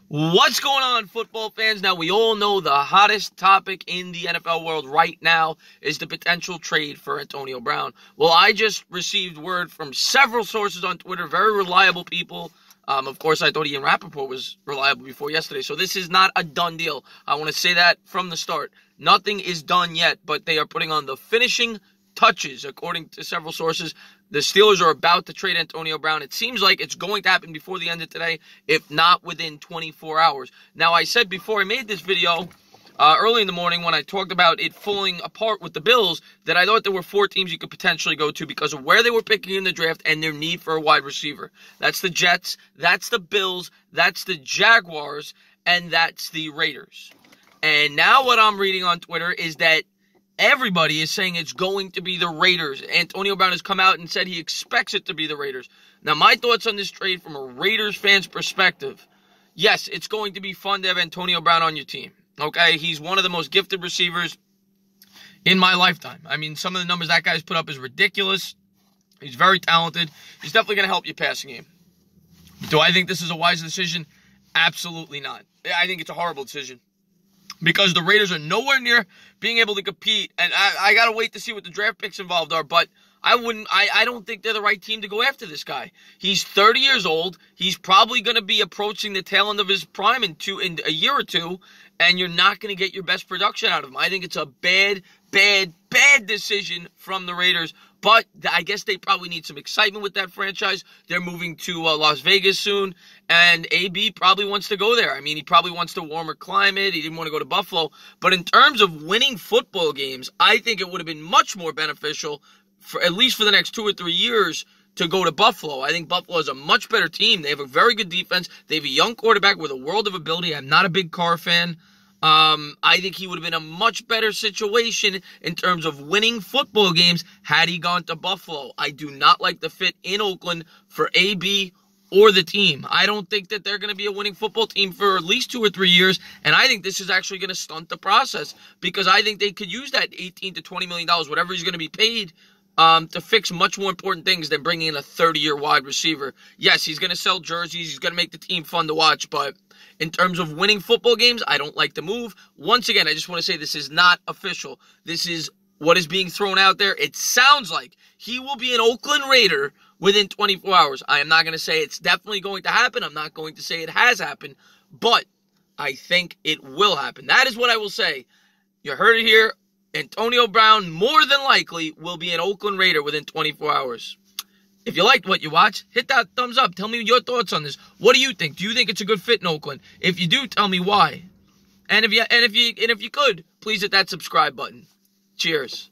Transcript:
What's going on, football fans? Now, we all know the hottest topic in the NFL world right now is the potential trade for Antonio Brown. Well, I just received word from several sources on Twitter, very reliable people. Of course, I thought Ian Rappaport was reliable before yesterday, so this is not a done deal. I want to say that from the start. Nothing is done yet, but they are putting on the finishing touches, according to several sources. The Steelers are about to trade Antonio Brown. It seems like it's going to happen before the end of today, if not within 24 hours. Now, I said before I made this video, early in the morning when I talked about it falling apart with the Bills, that I thought there were 4 teams you could potentially go to because of where they were picking in the draft and their need for a wide receiver. That's the Jets, that's the Bills, that's the Jaguars, and that's the Raiders. And now what I'm reading on Twitter is that everybody is saying it's going to be the Raiders. Antonio Brown has come out and said he expects it to be the Raiders. Now, my thoughts on this trade from a Raiders fan's perspective, yes, it's going to be fun to have Antonio Brown on your team. Okay, he's one of the most gifted receivers in my lifetime. I mean, some of the numbers that guy's put up is ridiculous. He's very talented. He's definitely going to help your passing game. Do I think this is a wise decision? Absolutely not. I think it's a horrible decision, because the Raiders are nowhere near being able to compete. And I got to wait to see what the draft picks involved are. But I don't think they're the right team to go after this guy. He's 30 years old. He's probably going to be approaching the tail end of his prime in a year or two. And you're not going to get your best production out of him. I think it's a bad decision from the Raiders. But I guess they probably need some excitement with that franchise. They're moving to Las Vegas soon, and AB probably wants to go there. I mean, he probably wants the warmer climate. He didn't want to go to Buffalo. But in terms of winning football games, I think it would have been much more beneficial, for at least for the next 2 or 3 years, to go to Buffalo. I think Buffalo is a much better team. They have a very good defense. They have a young quarterback with a world of ability. I'm not a big Carr fan. I think he would have been a much better situation in terms of winning football games had he gone to Buffalo. I do not like the fit in Oakland for AB or the team. I don't think that they're going to be a winning football team for at least 2 or 3 years, and I think this is actually going to stunt the process, because I think they could use that $18 to $20 million, whatever he's going to be paid, to fix much more important things than bringing in a 30-year wide receiver. Yes, he's going to sell jerseys. He's going to make the team fun to watch. But in terms of winning football games, I don't like the move. Once again, I just want to say this is not official. This is what is being thrown out there. It sounds like he will be an Oakland Raider within 24 hours. I am not going to say it's definitely going to happen. I'm not going to say it has happened. But I think it will happen. That is what I will say. You heard it here. Antonio Brown, more than likely, will be an Oakland Raider within 24 hours. If you liked what you watched, hit that thumbs up. Tell me your thoughts on this. What do you think? Do you think it's a good fit in Oakland? If you do, tell me why. And if you could, please hit that subscribe button. Cheers.